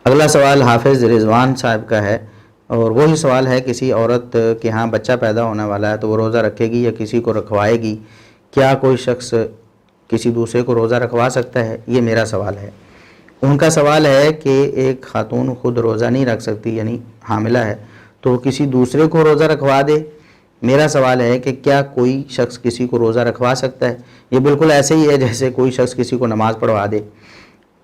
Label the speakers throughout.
Speaker 1: اگلا سوال حافظ رضوان صاحب کا ہے، اور وہی سوال ہے کسی عورت کے ہاں بچہ پیدا ہونے والا ہے تو وہ روزہ رکھے گی یا کسی کو رکھوائے گی؟ کیا کوئی شخص کسی دوسرے کو روزہ رکھوا سکتا ہے؟ یہ میرا سوال ہے۔ ان کا سوال ہے کہ ایک خاتون خود روزہ نہیں رکھ سکتی، یعنی حاملہ ہے، تو کسی دوسرے کو روزہ رکھوا دے۔ میرا سوال ہے کہ کیا کوئی شخص کسی کو روزہ رکھوا سکتا ہے؟ یہ بالکل ایسے ہی ہے جیسے کوئی شخص کسی کو نماز پڑھوا دے۔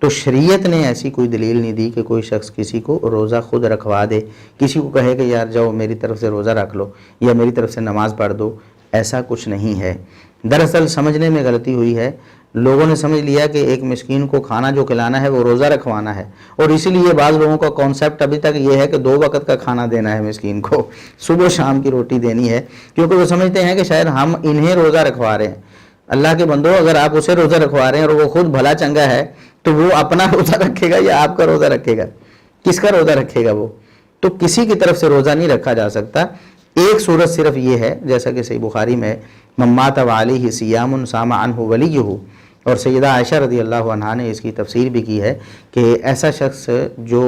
Speaker 1: تو شریعت نے ایسی کوئی دلیل نہیں دی کہ کوئی شخص کسی کو روزہ خود رکھوا دے، کسی کو کہے کہ یار جاؤ میری طرف سے روزہ رکھ لو یا میری طرف سے نماز پڑھ دو، ایسا کچھ نہیں ہے۔ دراصل سمجھنے میں غلطی ہوئی ہے، لوگوں نے سمجھ لیا کہ ایک مسکین کو کھانا جو کھلانا ہے وہ روزہ رکھوانا ہے، اور اسی لیے بعض لوگوں کا کانسیپٹ ابھی تک یہ ہے کہ 2 وقت کا کھانا دینا ہے مسکین کو، صبح شام کی روٹی دینی ہے، کیونکہ وہ سمجھتے ہیں کہ شاید ہم انہیں روزہ رکھوا رہے ہیں۔ اللہ کے بندو، اگر آپ اسے روزہ رکھوا رہے ہیں اور وہ خود بھلا چنگا ہے تو وہ اپنا روزہ رکھے گا یا آپ کا روزہ رکھے گا؟ کس کا روزہ رکھے گا وہ؟ تو کسی کی طرف سے روزہ نہیں رکھا جا سکتا۔ ایک صورت صرف یہ ہے، جیسا کہ صحیح بخاری میں من مات وعلیہ صیام صام عنہ ولیہ، اور سیدہ عائشہ رضی اللہ عنہا نے اس کی تفسیر بھی کی ہے کہ ایسا شخص جو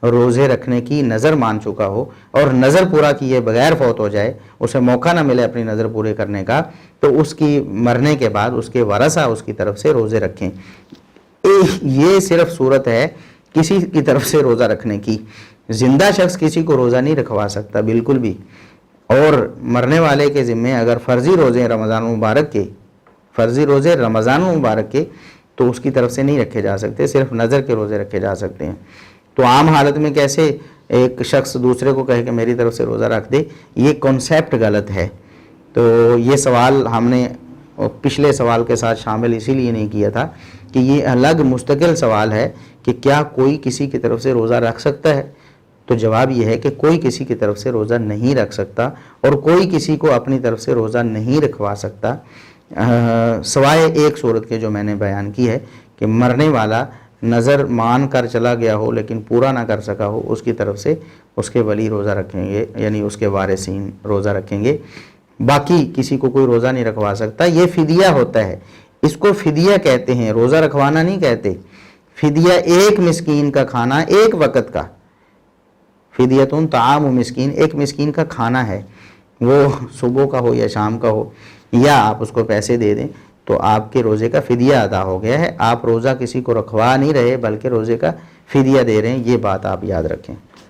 Speaker 1: روزے رکھنے کی نظر مان چکا ہو اور نظر پورا کیے بغیر فوت ہو جائے، اسے موقع نہ ملے اپنی نظر پورے کرنے کا، تو اس کی مرنے کے بعد اس کے ورثہ اس کی طرف سے روزے رکھیں۔ یہ صرف صورت ہے کسی کی طرف سے روزہ رکھنے کی۔ زندہ شخص کسی کو روزہ نہیں رکھوا سکتا بالکل بھی، اور مرنے والے کے ذمے اگر فرضی روزے رمضان مبارک کے تو اس کی طرف سے نہیں رکھے جا سکتے، صرف نظر کے روزے رکھے جا سکتے ہیں۔ تو عام حالت میں کیسے ایک شخص دوسرے کو کہے کہ میری طرف سے روزہ رکھ دے؟ یہ کنسیپٹ غلط ہے۔ تو یہ سوال ہم نے پچھلے سوال کے ساتھ شامل اسی لیے نہیں کیا تھا کہ یہ الگ مستقل سوال ہے کہ کیا کوئی کسی کی طرف سے روزہ رکھ سکتا ہے؟ تو جواب یہ ہے کہ کوئی کسی کی طرف سے روزہ نہیں رکھ سکتا، اور کوئی کسی کو اپنی طرف سے روزہ نہیں رکھوا سکتا، سوائے ایک صورت کے جو میں نے بیان کی ہے کہ مرنے والا نظر مان کر چلا گیا ہو لیکن پورا نہ کر سکا ہو، اس کی طرف سے اس کے ولی روزہ رکھیں گے، یعنی اس کے وارثین روزہ رکھیں گے۔ باقی کسی کو کوئی روزہ نہیں رکھوا سکتا۔ یہ فدیہ ہوتا ہے، اس کو فدیہ کہتے ہیں، روزہ رکھوانا نہیں کہتے۔ فدیہ ایک مسکین کا کھانا، ایک وقت کا، فدیتون طعام مسکین، ایک مسکین کا کھانا ہے، وہ صبح کا ہو یا شام کا ہو، یا آپ اس کو پیسے دے دیں تو آپ کے روزے کا فدیہ ادا ہو گیا ہے۔ آپ روزہ کسی کو رکھوا نہیں رہے بلکہ روزے کا فدیہ دے رہے ہیں، یہ بات آپ یاد رکھیں۔